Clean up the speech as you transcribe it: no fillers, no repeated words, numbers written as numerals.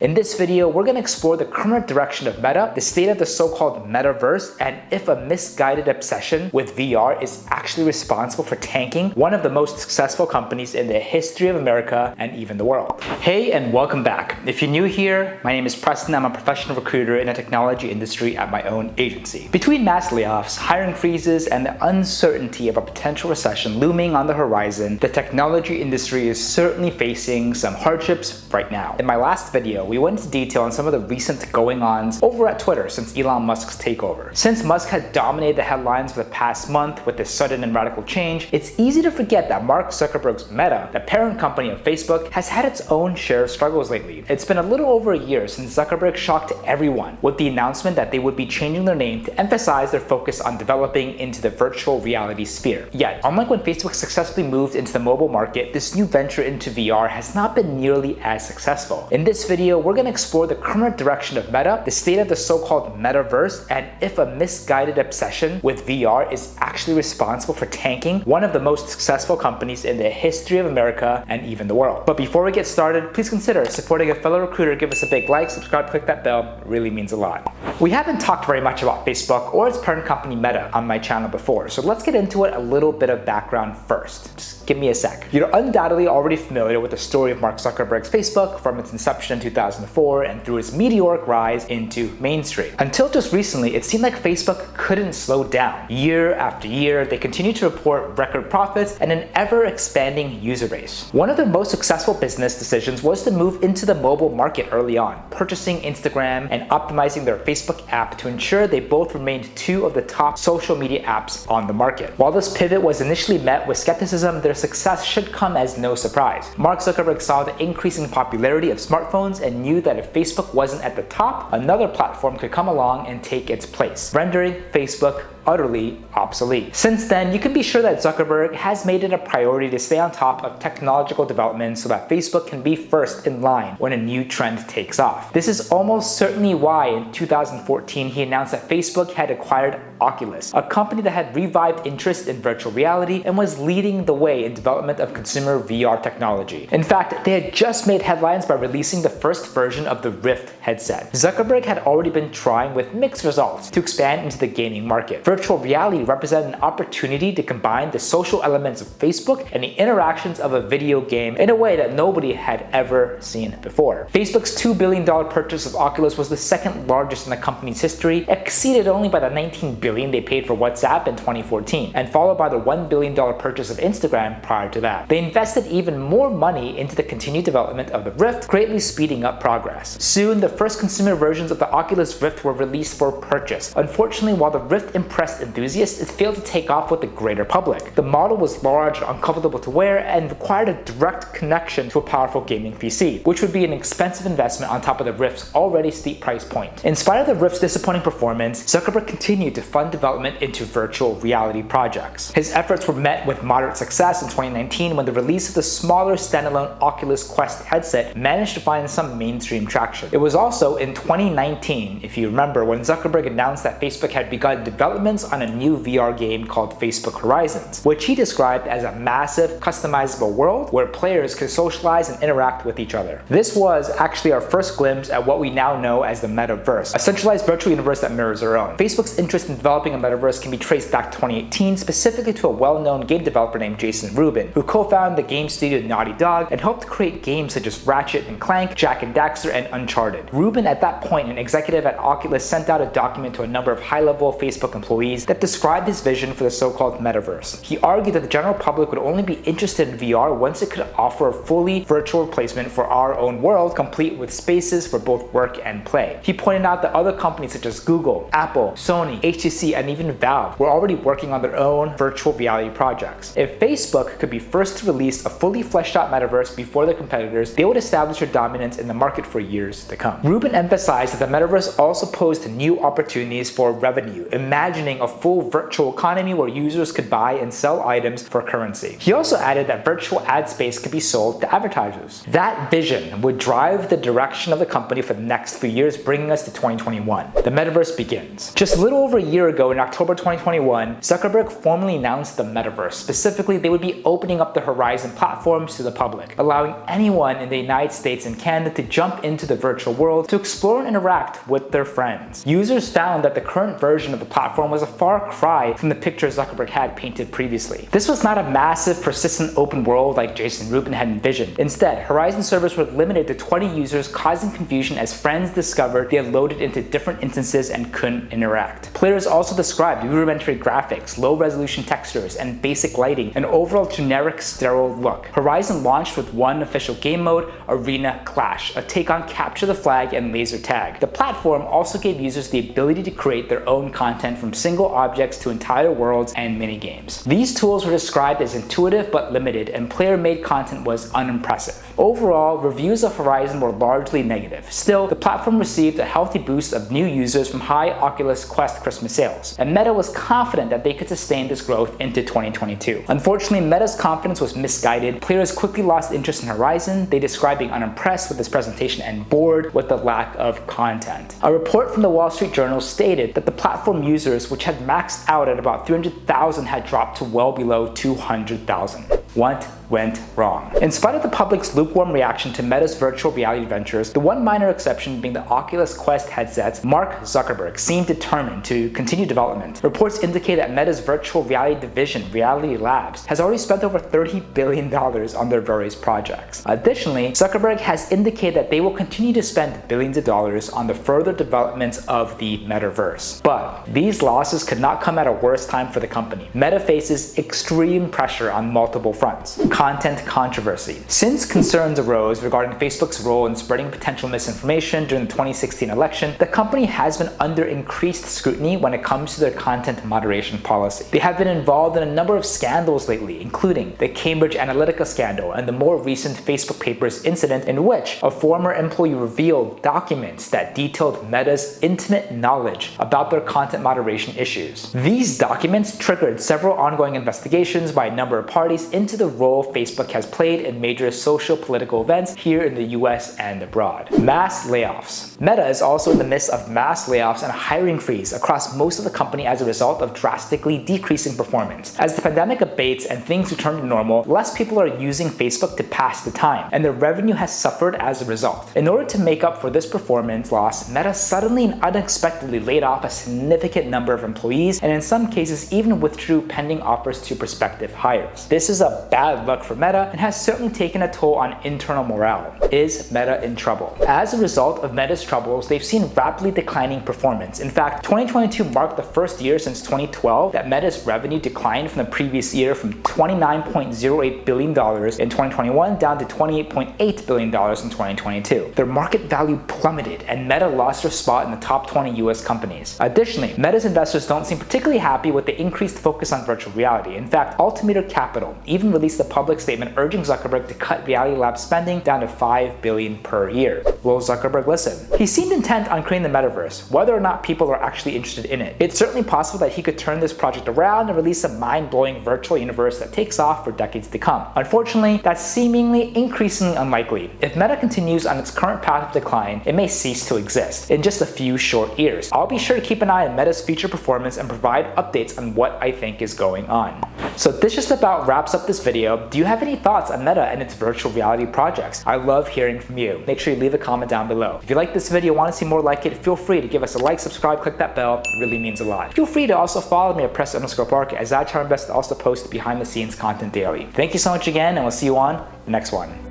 In this video, we're going to explore the current direction of Meta, the state of the so-called metaverse, and if a misguided obsession with VR is actually responsible for tanking one of the most successful companies in the history of America and even the world. Hey, and welcome back. If you're new here, my name is Preston. I'm a professional recruiter in the technology industry at my own agency. Between mass layoffs, hiring freezes, and the uncertainty of a potential recession looming on the horizon, the technology industry is certainly facing some hardships right now. In my last video, we went into detail on some of the recent going-ons over at Twitter since Elon Musk's takeover. Since Musk had dominated the headlines for the past month with this sudden and radical change, it's easy to forget that Mark Zuckerberg's Meta, the parent company of Facebook, has had its own share of struggles lately. It's been a little over a year since Zuckerberg shocked everyone with the announcement that they would be changing their name to emphasize their focus on developing into the virtual reality sphere. Yet, unlike when Facebook successfully moved into the mobile market, this new venture into VR has not been nearly as successful. In this video, we're going to explore the current direction of Meta, the state of the so-called metaverse, and if a misguided obsession with VR is actually responsible for tanking one of the most successful companies in the history of America and even the world. But before we get started, please consider supporting a fellow recruiter. Give us a big like, subscribe, click that bell. It really means a lot. We haven't talked very much about Facebook or its parent company Meta on my channel before, so let's get into it. A little bit of background first. Just give me a sec. You're undoubtedly already familiar with the story of Mark Zuckerberg's Facebook from its inception in 2004 and through its meteoric rise into mainstream. Until just recently, it seemed like Facebook couldn't slow down. Year after year, they continued to report record profits and an ever-expanding user base. One of their most successful business decisions was to move into the mobile market early on, purchasing Instagram and optimizing their Facebook app to ensure they both remained two of the top social media apps on the market. While this pivot was initially met with skepticism, their success should come as no surprise. Mark Zuckerberg saw the increasing popularity of smartphones and knew that if Facebook wasn't at the top, another platform could come along and take its place, rendering Facebook utterly obsolete. Since then, you can be sure that Zuckerberg has made it a priority to stay on top of technological developments so that Facebook can be first in line when a new trend takes off. This is almost certainly why in 2014 he announced that Facebook had acquired Oculus, a company that had revived interest in virtual reality and was leading the way in development of consumer VR technology. In fact, they had just made headlines by releasing the first version of the Rift headset. Zuckerberg had already been trying with mixed results to expand into the gaming market. Virtual reality represented an opportunity to combine the social elements of Facebook and the interactions of a video game in a way that nobody had ever seen before. Facebook's $2 billion purchase of Oculus was the second largest in the company's history, exceeded only by the $19 billion they paid for WhatsApp in 2014, and followed by the $1 billion purchase of Instagram prior to that. They invested even more money into the continued development of the Rift, greatly speeding up progress. Soon, the first consumer versions of the Oculus Rift were released for purchase. Unfortunately, while the Rift impressed enthusiasts, it failed to take off with the greater public. The model was large and uncomfortable to wear and required a direct connection to a powerful gaming PC, which would be an expensive investment on top of the Rift's already steep price point. In spite of the Rift's disappointing performance, Zuckerberg continued to fund development into virtual reality projects. His efforts were met with moderate success in 2019 when the release of the smaller standalone Oculus Quest headset managed to find some mainstream traction. It was also in 2019, if you remember, when Zuckerberg announced that Facebook had begun developments on a new VR game called Facebook Horizons, which he described as a massive, customizable world where players could socialize and interact with each other. This was actually our first glimpse at what we now know as the metaverse, a centralized virtual universe that mirrors our own. Facebook's interest in developing a metaverse can be traced back to 2018, specifically to a well-known game developer named Jason Rubin, who co-founded the game studio Naughty Dog and helped create games such as Ratchet and Clank, Jak and Daxter, and Uncharted. Rubin, at that point an executive at Oculus, sent out a document to a number of high-level Facebook employees that described his vision for the so-called metaverse. He argued that the general public would only be interested in VR once it could offer a fully virtual replacement for our own world, complete with spaces for both work and play. He pointed out that other companies such as Google, Apple, Sony, HTC, and even Valve were already working on their own virtual reality projects. If Facebook could be first to release a fully fleshed out metaverse before their competitors, they would establish their dominance in the market for years to come. Rubin emphasized that the metaverse also posed new opportunities for revenue, imagining a full virtual economy where users could buy and sell items for currency. He also added that virtual ad space could be sold to advertisers. That vision would drive the direction of the company for the next few years, bringing us to 2021. The metaverse begins. Just a little over a year year ago, in October 2021, Zuckerberg formally announced the metaverse. Specifically, they would be opening up the Horizon platforms to the public, allowing anyone in the United States and Canada to jump into the virtual world to explore and interact with their friends. Users found that the current version of the platform was a far cry from the picture Zuckerberg had painted previously. This was not a massive, persistent open world like Jason Rubin had envisioned. Instead, Horizon servers were limited to 20 users, causing confusion as friends discovered they had loaded into different instances and couldn't interact. Players also described rudimentary graphics, low-resolution textures, and basic lighting, an overall generic sterile look. Horizon launched with one official game mode, Arena Clash, a take on Capture the Flag and Laser Tag. The platform also gave users the ability to create their own content from single objects to entire worlds and minigames. These tools were described as intuitive but limited, and player-made content was unimpressive. Overall, reviews of Horizon were largely negative. Still, the platform received a healthy boost of new users from high Oculus Quest Christmas sales, and Meta was confident that they could sustain this growth into 2022. Unfortunately, Meta's confidence was misguided. Players quickly lost interest in Horizon. They described being unimpressed with this presentation and bored with the lack of content. A report from the Wall Street Journal stated that the platform users, which had maxed out at about 300,000, had dropped to well below 200,000. What went wrong? In spite of the public's lukewarm reaction to Meta's virtual reality ventures, the one minor exception being the Oculus Quest headsets, Mark Zuckerberg seemed determined to continue development. Reports indicate that Meta's virtual reality division, Reality Labs, has already spent over $30 billion on their various projects. Additionally, Zuckerberg has indicated that they will continue to spend billions of dollars on the further development of the metaverse. But these losses could not come at a worse time for the company. Meta faces extreme pressure on multiple fronts. Content controversy. Since concerns arose regarding Facebook's role in spreading potential misinformation during the 2016 election, the company has been under increased scrutiny when it comes to their content moderation policy. They have been involved in a number of scandals lately, including the Cambridge Analytica scandal and the more recent Facebook Papers incident, in which a former employee revealed documents that detailed Meta's intimate knowledge about their content moderation issues. These documents triggered several ongoing investigations by a number of parties into the role Facebook has played in major social political events here in the US and abroad. Mass layoffs. Meta is also in the midst of mass layoffs and a hiring freeze across most of the company as a result of drastically decreasing performance. As the pandemic abates and things return to normal, less people are using Facebook to pass the time, and their revenue has suffered as a result. In order to make up for this performance loss, Meta suddenly and unexpectedly laid off a significant number of employees, and in some cases even withdrew pending offers to prospective hires. This is a bad look for Meta and has certainly taken a toll on internal morale. Is Meta in trouble? As a result of Meta's troubles, they've seen rapidly declining performance. In fact, 2022 marked the first year since 2012 that Meta's revenue declined from the previous year from $29.08 billion in 2021 down to $28.8 billion in 2022. Their market value plummeted, and Meta lost their spot in the top 20 US companies. Additionally, Meta's investors don't seem particularly happy with the increased focus on virtual reality. In fact, Altimeter Capital even released a public statement urging Zuckerberg to cut Reality Labs spending down to $5 billion per year. Will Zuckerberg listen? He seemed intent on creating the metaverse, whether or not people are actually interested in it. It's certainly possible that he could turn this project around and release a mind-blowing virtual universe that takes off for decades to come. Unfortunately, that's seemingly increasingly unlikely. If Meta continues on its current path of decline, it may cease to exist in just a few short years. I'll be sure to keep an eye on Meta's future performance and provide updates on what I think is going on. So this just about wraps up this video. Do you have any thoughts on Meta and its virtual reality projects? I love hearing from you. Make sure you leave a comment down below. If you like this video, want to see more like it, feel free to give us a like, subscribe, click that bell. It really means a lot. Feel free to also follow me at press_park, as I try my best to also post behind the scenes content daily. Thank you so much again, and we'll see you on the next one.